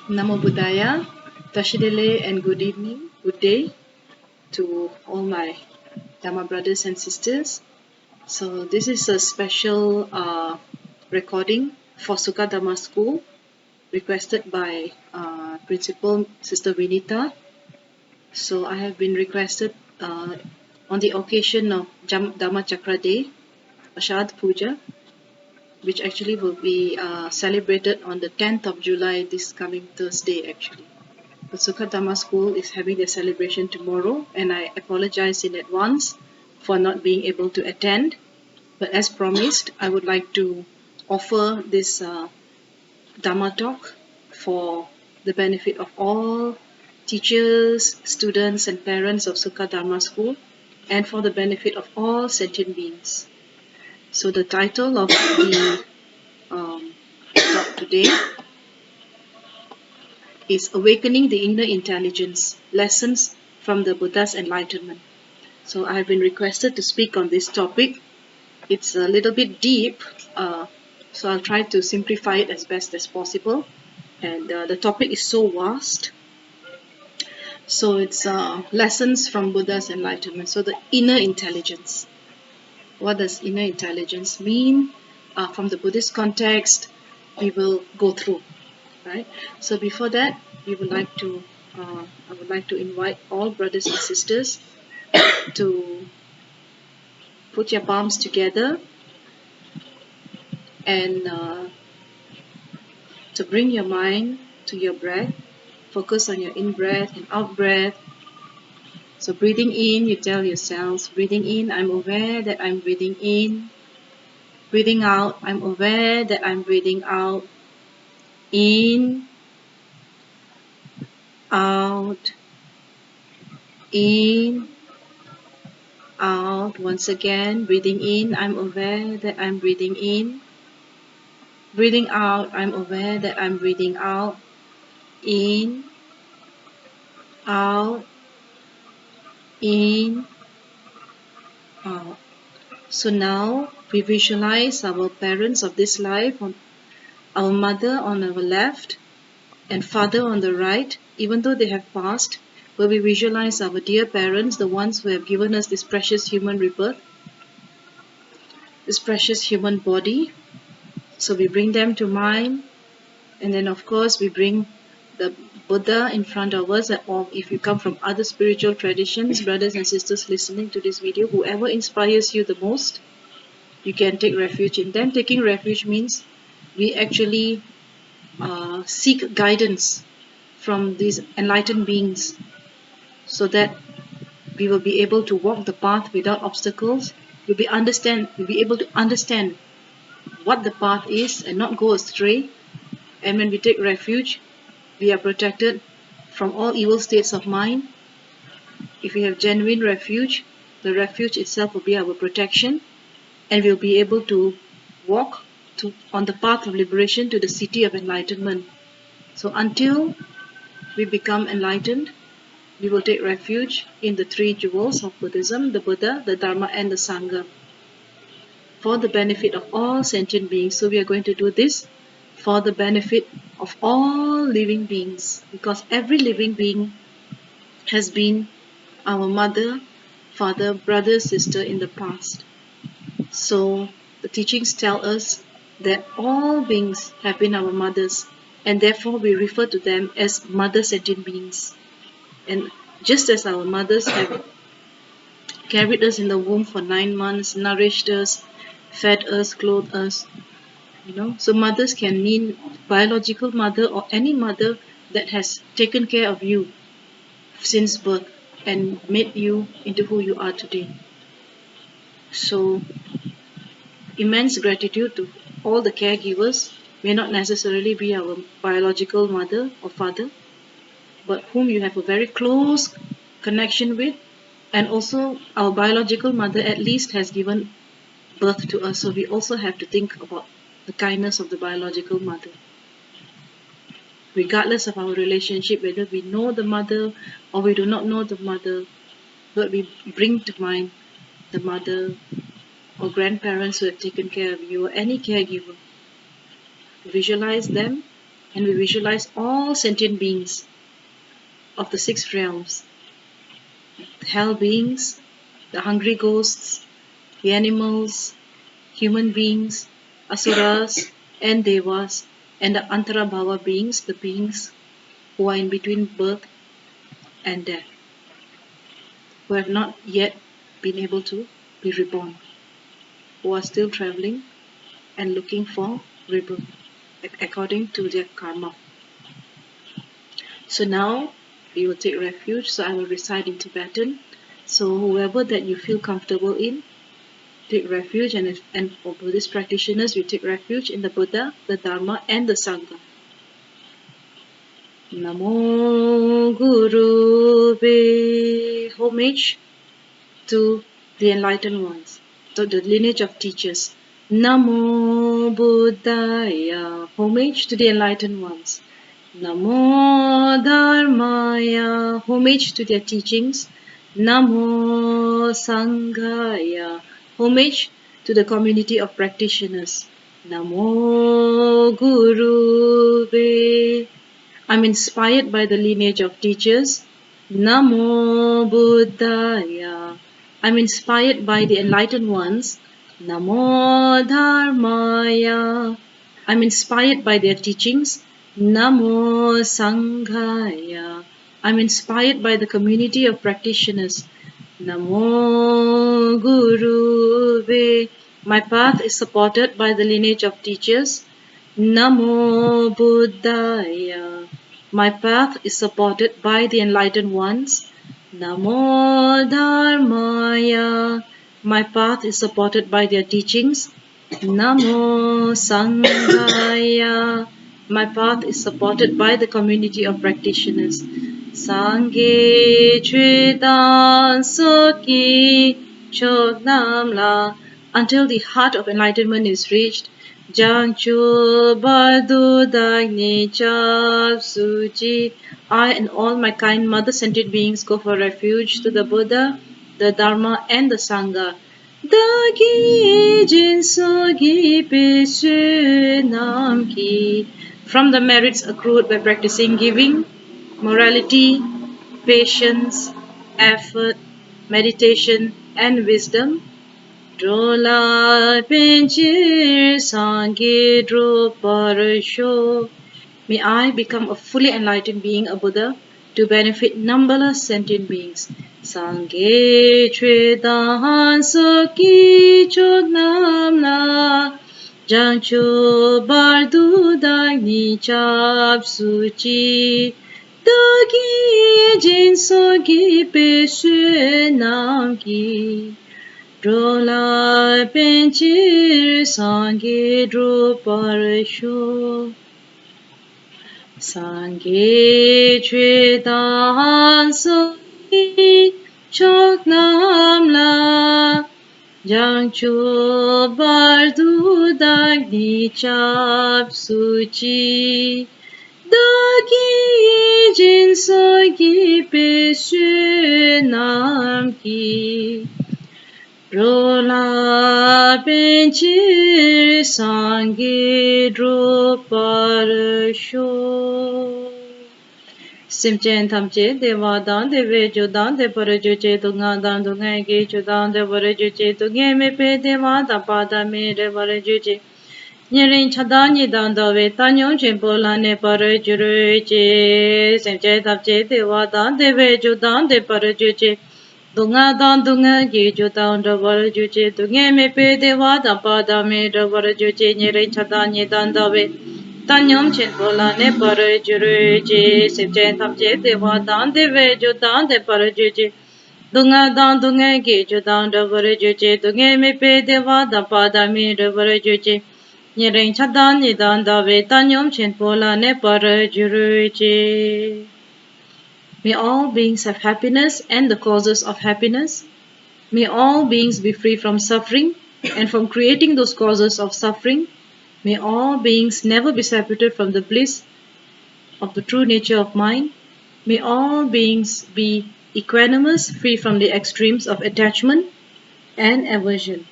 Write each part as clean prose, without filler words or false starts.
Namo Buddhaya, Tashidele, and good evening, good day to all my Dharma brothers and sisters. So this is a special recording for Sukha Dharma School requested by Principal Sister Vinita. So I have been requested on the occasion of Dhamma Chakra Day, Ashad Puja, which actually will be celebrated on the 10th of July, this coming Thursday actually. The Sukha Dhamma School is having their celebration tomorrow, and I apologize in advance for not being able to attend. But as promised, I would like to offer this Dhamma talk for the benefit of all teachers, students, and parents of Sukha Dhamma School, and for the benefit of all sentient beings. So the title of the talk today is Awakening the Inner Intelligence, Lessons from the Buddha's Enlightenment. So I have been requested to speak on this topic. It's a little bit deep, so I'll try to simplify it as best as possible. And the topic is so vast. So it's lessons from Buddha's enlightenment. So the inner intelligence. What does inner intelligence mean? From the Buddhist context, we will go through. Right. So before that, I would like to invite all brothers and sisters to put your palms together and to bring your mind to your breath. Focus on your in-breath and out-breath. So breathing in, you tell yourselves, breathing in, I'm aware that I'm breathing in. Breathing out, I'm aware that I'm breathing out. In, out, in, out. Once again, breathing in, I'm aware that I'm breathing in. Breathing out, I'm aware that I'm breathing out. In, out, in, out. So now we visualize our parents of this life, our mother on our left and father on the right, even though they have passed, but we visualize our dear parents, the ones who have given us this precious human rebirth, this precious human body. So we bring them to mind, and then of course we bring the Buddha in front of us, or if you come from other spiritual traditions, brothers and sisters listening to this video, whoever inspires you the most, you can take refuge in them. Taking refuge means we actually seek guidance from these enlightened beings so that we will be able to walk the path without obstacles. We'll be able to understand what the path is and not go astray. And when we take refuge, we are protected from all evil states of mind. If we have genuine refuge, the refuge itself will be our protection, and we'll be able to walk on the path of liberation to the city of enlightenment. So until we become enlightened, we will take refuge in the three jewels of Buddhism, the Buddha, the Dharma, and the Sangha, for the benefit of all sentient beings. So we are going to do this for the benefit of all living beings, because every living being has been our mother, father, brother, sister in the past. So the teachings tell us that all beings have been our mothers, and therefore we refer to them as mother sentient beings. And just as our mothers have carried us in the womb for 9 months, nourished us, fed us, clothed us, so mothers can mean biological mother or any mother that has taken care of you since birth and made you into who you are today. So immense gratitude to all the caregivers, may not necessarily be our biological mother or father, but whom you have a very close connection with, and also our biological mother at least has given birth to us, so we also have to think about the kindness of the biological mother. Regardless of our relationship, whether we know the mother or we do not know the mother, but we bring to mind the mother or grandparents who have taken care of you, or any caregiver. Visualize them And we visualize all sentient beings of the 6 realms, the hell beings, the hungry ghosts, the animals, human beings, asuras, and devas, and the antarabhava beings, the beings who are in between birth and death, who have not yet been able to be reborn, who are still traveling and looking for rebirth according to their karma. So now we will take refuge. So I will recite in Tibetan. So whoever that you feel comfortable in, take refuge, and for Buddhist practitioners, we take refuge in the Buddha, the Dharma, and the Sangha. Namo Guru Be. Homage to the enlightened ones, to the lineage of teachers. Namo Buddhaya. Homage to the enlightened ones. Namo Dharmaya. Homage to their teachings. Namo Sanghaya. Homage to the community of practitioners. Namo Guru Be. I'm inspired by the lineage of teachers. Namo Buddhaya. I'm inspired by the enlightened ones. Namo Dharmaya. I'm inspired by their teachings. Namo Sanghaya. I'm inspired by the community of practitioners. Namo Guru Ve. My path is supported by the lineage of teachers. Namo Buddhaya. My path is supported by the enlightened ones. Namo Dharmaya. My path is supported by their teachings. Namo Sanghaya. My path is supported by the community of practitioners. Sangye Choedron Soki Chognam La. Until the heart of enlightenment is reached, Jangchu Bardu Dagni Chab Suji. I and all my kind mother sentient beings go for refuge to the Buddha, the Dharma, and the Sangha. Dagi Jinso Gi Pisu Nam Ki. From the merits accrued by practicing giving, morality, patience, effort, meditation, and wisdom, Drola Penchir Sangye Dro Parasho. May I become a fully enlightened being, a Buddha, to benefit numberless sentient beings. Sangye Choedron Soki Chognam La. Jangcho Bardu Dagni Chab Suchi. Dagi Jin Sogi Peshe Nam Ki. Drola Penchir Sangye Dro Parasho. Sangye Choedron Soki Chognam La. Jangcho Bardu Dagni Chab Suchi. Dagi Jin Sogi Peshe Nam Ki. Rola Penchir Sangye Dro Parasho. Simchen Tamche Devadan Deve Jodan De Parajuche Tungadan Dungage Jodan De Varajuche Tungemepe Devada Pada Mere Varajuche. Nyerin Chadani Dandave Tanyon Chimpola Ne Parajuche. Simchen Tamche Devadan Deve Jodan De Parajuche. Dungadan Dungage Jodan De Varajuche Tungemepe Devada Pada Mere Varajuche. Nyerin Chadani Dandave Tanyom Chinpola Ne Parajuche, Sipchen Tamche Dewa Dan Deve Jodan De Parajuche, Dunga Dan Dunga Ge Jodan De Varajuche, Dunga Mepe Deva Da Pada Mi De Varajuche, Nyering Chadan Nidan Dave Tanyom Chinpola Ne Parajuche. May all beings have happiness and the causes of happiness. May all beings be free from suffering and from creating those causes of suffering. May all beings never be separated from the bliss of the true nature of mind. May all beings be equanimous, free from the extremes of attachment and aversion.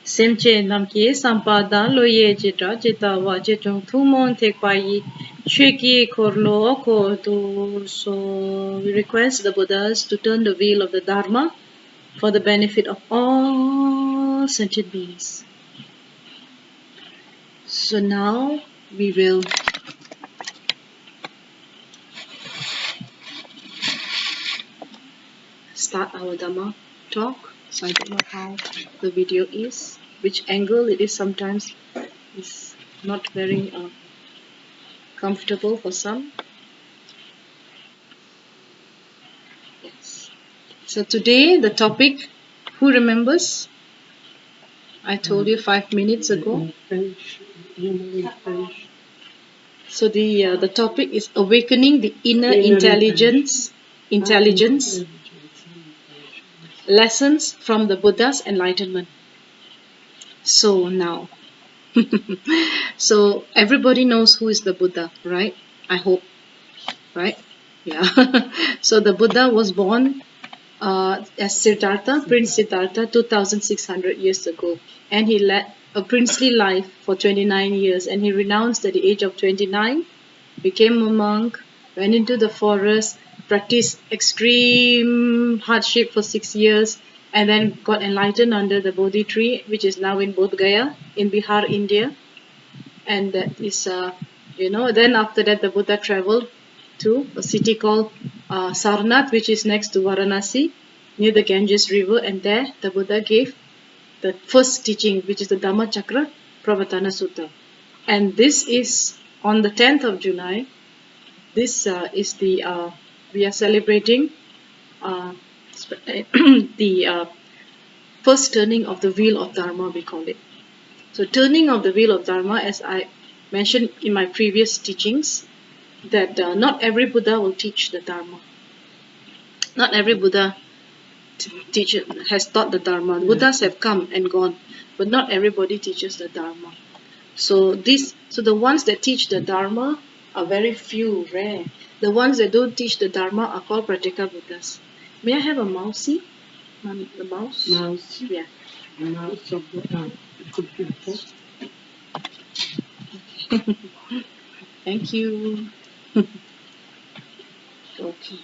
Semche namki sampada loye jitra jitawa jitung thumon tekpai shiki korlo koto. So we request the Buddhas to turn the wheel of the Dharma for the benefit of all sentient beings. So now we will start our Dhamma talk. So I don't know how the video is, which angle it is. Sometimes it's not very comfortable for some. Yes. So today the topic, who remembers? I told you 5 minutes ago. So the topic is awakening the inner intelligence. Lessons from the Buddha's enlightenment. So now, so everybody knows who is the Buddha, right? I hope, right? Yeah. So the Buddha was born as Siddhartha, Prince Siddhartha, 2600 years ago, and he led a princely life for 29 years, and he renounced at the age of 29, became a monk, went into the forest, practiced extreme hardship for 6 years, and then got enlightened under the Bodhi Tree, which is now in Bodh Gaya in Bihar, India. And that is, then after that the Buddha traveled to a city called Sarnath, which is next to Varanasi, near the Ganges River, and there the Buddha gave the first teaching, which is the Dhammacakra Pravatana Sutta. And this is on the 10th of July. This is we are celebrating the first turning of the wheel of Dharma, we call it. So turning of the wheel of Dharma, as I mentioned in my previous teachings, that not every Buddha will teach the Dharma. Not every Buddha has taught the Dharma. Buddhas have come and gone, but not everybody teaches the Dharma. So the ones that teach the Dharma are very few, rare. The ones that don't teach the Dharma are called Pratyeka Buddhas. May I have a mousey? The mouse? Mouse. Yeah. The mouse of the computer. Thank you. Okay.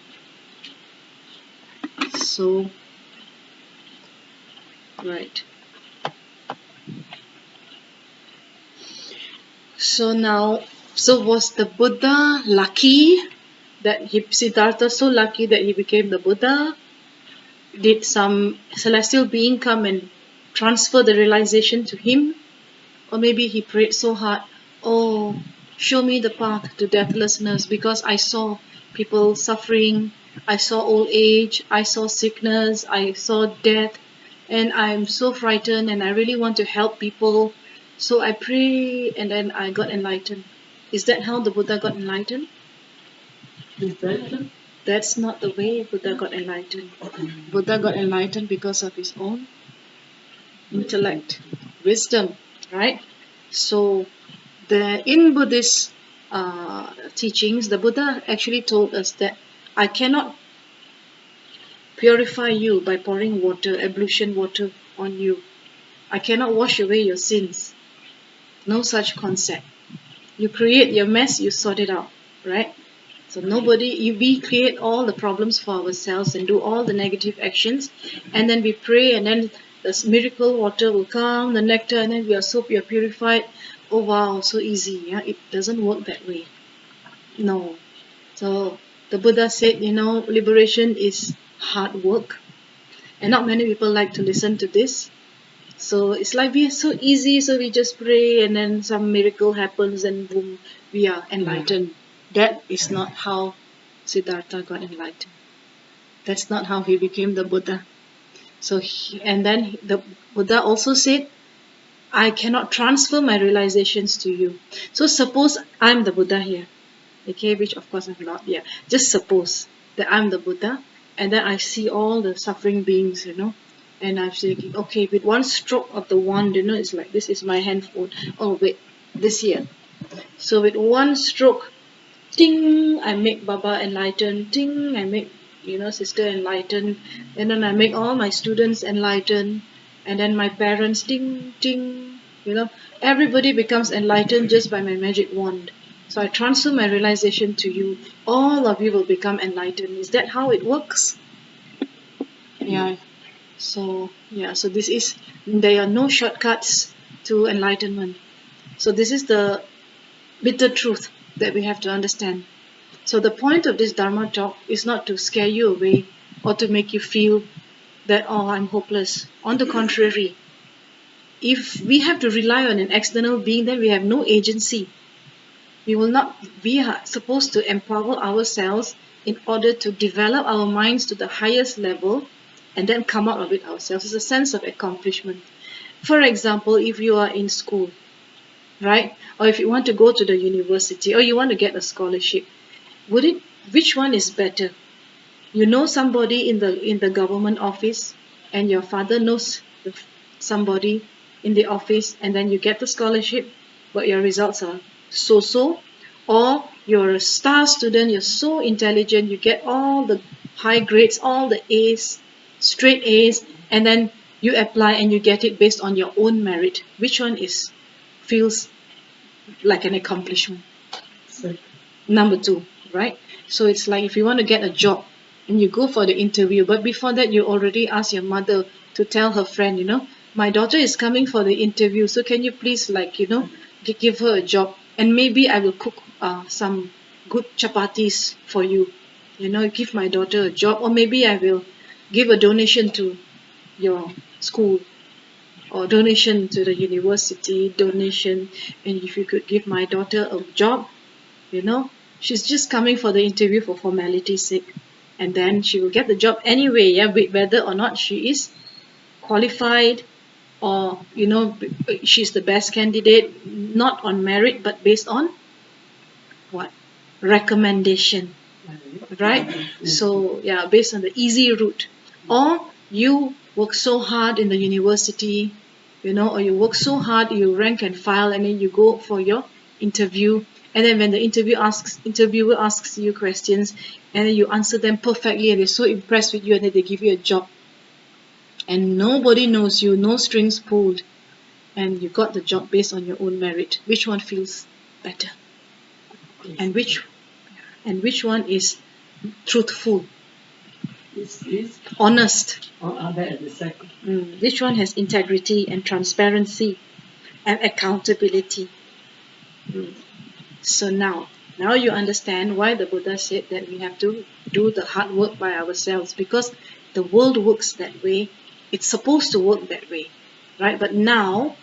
So, right. So now, so was the Buddha lucky that Siddhartha so lucky that he became the Buddha? Did some celestial being come and transfer the realization to him? Or maybe he prayed so hard, oh, show me the path to deathlessness, because I saw people suffering, I saw old age, I saw sickness, I saw death, and I'm so frightened and I really want to help people. So I pray and then I got enlightened. Is that how the Buddha got enlightened? That's not the way Buddha got enlightened. Buddha got enlightened because of his own intellect, wisdom, right? So in Buddhist teachings, the Buddha actually told us that I cannot purify you by pouring water, ablution water on you. I cannot wash away your sins. No such concept. You create your mess, you sort it out, right? So we create all the problems for ourselves and do all the negative actions, and then we pray, and then this miracle water will come, the nectar, and then we are purified. Oh wow, so easy. Yeah, it doesn't work that way. No. So the Buddha said, liberation is hard work, and not many people like to listen to this. So it's like we are so easy, so we just pray, and then some miracle happens, and boom, we are enlightened. That is not how Siddhartha got enlightened. That's not how he became the Buddha. So and then the Buddha also said, I cannot transfer my realizations to you. So suppose I'm the Buddha here, okay, which of course I'm not. Yeah, just suppose that I'm the Buddha, and then I see all the suffering beings, and I'm thinking, okay, with one stroke of the wand, it's like this is my handphone. Oh wait, this here. So with one stroke, ting, I make Baba enlightened. Ting, I make sister enlightened, and then I make all my students enlightened. and then my parents, ding, ding, everybody becomes enlightened just by my magic wand. So I transfer my realization to you. All of you will become enlightened. Is that how it works? Yeah. So this is, there are no shortcuts to enlightenment. So this is the bitter truth that we have to understand. So the point of this Dharma talk is not to scare you away or to make you feel that, oh, I'm hopeless. On the contrary, if we have to rely on an external being, then we have no agency. We will not, we are supposed to empower ourselves in order to develop our minds to the highest level and then come out of it ourselves. It's a sense of accomplishment. For example, if you are in school, right? Or if you want to go to the university or you want to get a scholarship, would it, which one is better? You know somebody in the government office, and your father knows somebody in the office, and then you get the scholarship, but your results are so, or you're a star student, you're so intelligent, you get all the high grades, all the A's, straight A's, and then you apply and you get it based on your own merit. Which one is feels like an accomplishment? Number two, right? So it's like if you want to get a job and you go for the interview, but before that you already ask your mother to tell her friend, my daughter is coming for the interview, so can you please, like, give her a job, and maybe I will cook some good chapatis for you, give my daughter a job, or maybe I will give a donation to your school, or donation to the university, donation, and if you could give my daughter a job, you know she's just coming for the interview for formality's sake, and then she will get the job anyway, yeah, whether or not she is qualified, or she's the best candidate, not on merit but based on what, recommendation, right? So yeah, based on the easy route. Or you work so hard in the university, or you work so hard, you rank and file, and then you go for your interview, and then when the interviewer asks you questions, and then you answer them perfectly, and they're so impressed with you, and then they give you a job, and nobody knows you, no strings pulled, and you got the job based on your own merit. Which one feels better? And which one is truthful, honest? Which one has integrity and transparency and accountability? So now you understand why the Buddha said that we have to do the hard work by ourselves, because the world works that way. It's supposed to work that way, right? But now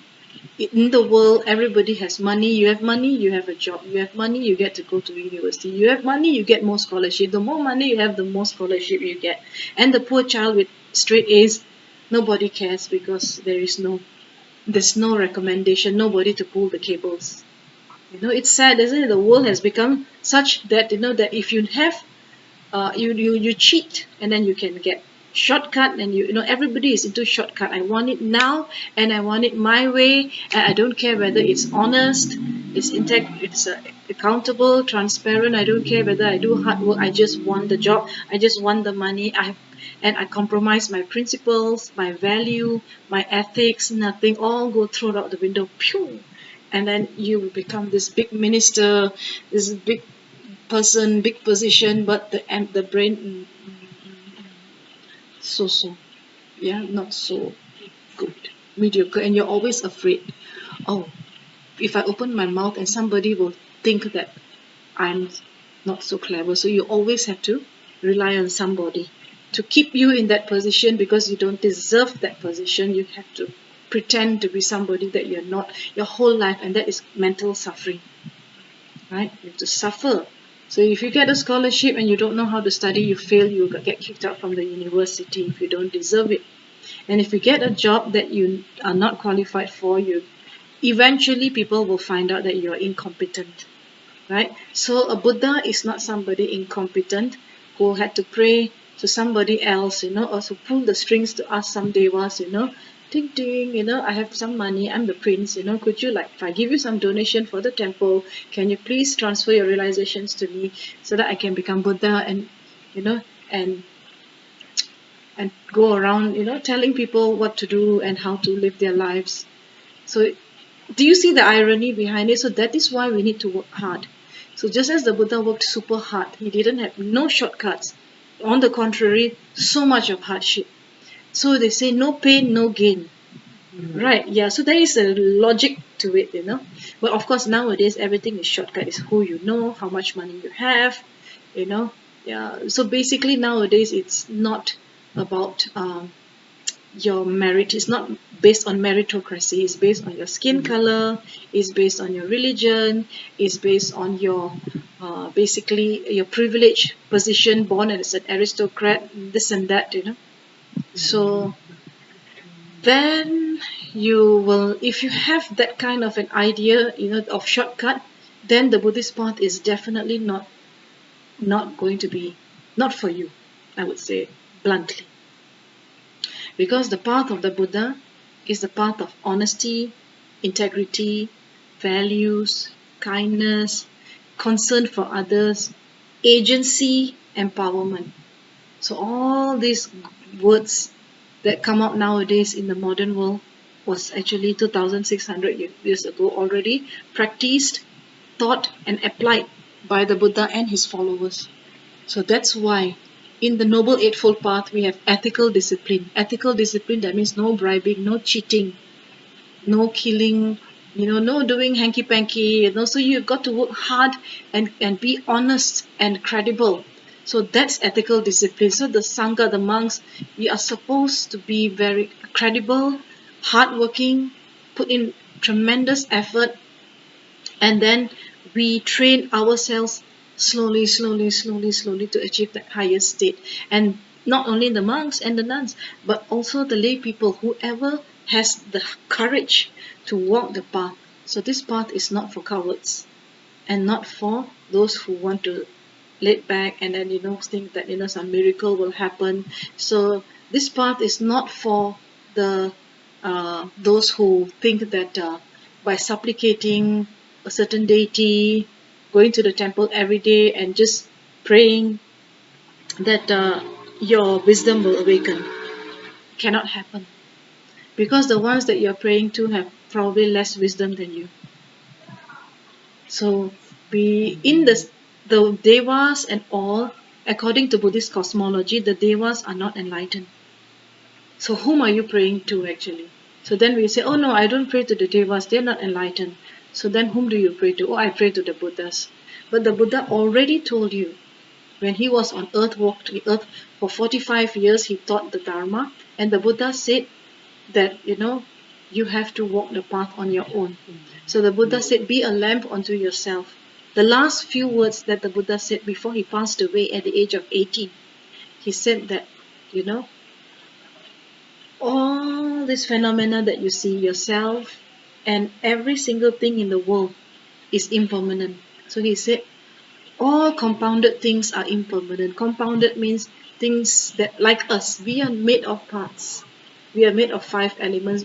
in the world, everybody has money. You have money, you have a job. You have money, you get to go to university. You have money, you get more scholarship. The more money you have, the more scholarship you get. And the poor child with straight A's, nobody cares, because there's no recommendation, nobody to pull the cables. It's sad, isn't it? The world has become such that that if you have you cheat, and then you can get shortcut, and everybody is into shortcut. I want it now, and I want it my way, and I don't care whether it's honest, it's accountable, transparent. I don't care whether I do hard work. I just want the job, I just want the money. I compromise my principles, my value, my ethics, nothing, all go thrown out the window. Pew! And then you will become this big minister, this big person, big position, but the brain, so, yeah, not so good, mediocre, and you're always afraid. Oh, if I open my mouth, and somebody will think that I'm not so clever. So you always have to rely on somebody to keep you in that position, because you don't deserve that position. You have to pretend to be somebody that you're not your whole life, and that is mental suffering, right? You have to suffer. So if you get a scholarship and you don't know how to study, you fail, you get kicked out from the university if you don't deserve it. And if you get a job that you are not qualified for, eventually people will find out that you are incompetent, right? So a Buddha is not somebody incompetent who had to pray to somebody else, or to pull the strings to ask some devas, ding ding, I have some money, I'm the prince, could you, like, if I give you some donation for the temple, can you please transfer your realizations to me so that I can become Buddha, and and and go around, telling people what to do and how to live their lives. So, do you see the irony behind it? So that is why we need to work hard. So just as the Buddha worked super hard, he didn't have no shortcuts. On the contrary, so much of hardship. So they say no pain, no gain. Right, yeah. So there is a logic to it. But of course nowadays everything is shortcut. It's who you know, how much money you have, you know. Yeah. So basically nowadays it's not about your merit. It's not based on meritocracy. It's based on your skin color. It's based on your religion. It's based on your basically your privileged position, born as an aristocrat, this and that. So then you will, if you have that kind of an idea, of shortcut, then the Buddhist path is definitely not going to be, not for you, I would say bluntly. Because the path of the Buddha is the path of honesty, integrity, values, kindness, concern for others, agency, empowerment. So all these words that come out nowadays in the modern world was actually 2600 years ago already practiced, taught and applied by the Buddha and his followers. So that's why in the Noble Eightfold Path we have ethical discipline. Ethical discipline, that means no bribing, no cheating, no killing, no doing hanky panky, so you've got to work hard and be honest and credible. So that's ethical discipline. So the Sangha, the monks, we are supposed to be very credible, hardworking, put in tremendous effort, and then we train ourselves slowly to achieve that higher state. And not only the monks and the nuns, but also the lay people, whoever has the courage to walk the path. So this path is not for cowards and not for those who want to lay back and then think that some miracle will happen. So this path is not for the those who think that by supplicating a certain deity, going to the temple every day and just praying that your wisdom will awaken. Cannot happen, because the ones that you're praying to have probably less wisdom than you. So we in the devas and all, according to Buddhist cosmology, the devas are not enlightened. So whom are you praying to actually? So then we say, oh no, I don't pray to the devas, they're not enlightened. So then whom do you pray to? Oh, I pray to the Buddhas. But the Buddha already told you, when he was on earth, walked the earth for 45 years, he taught the Dharma, and the Buddha said that you have to walk the path on your own. So the Buddha said, be a lamp unto yourself. The last few words that the Buddha said before he passed away at the age of 80, he said that all these phenomena that you see, yourself and every single thing in the world, is impermanent. So he said all compounded things are impermanent. Compounded means things that, like us, we are made of parts. We are made of 5 elements.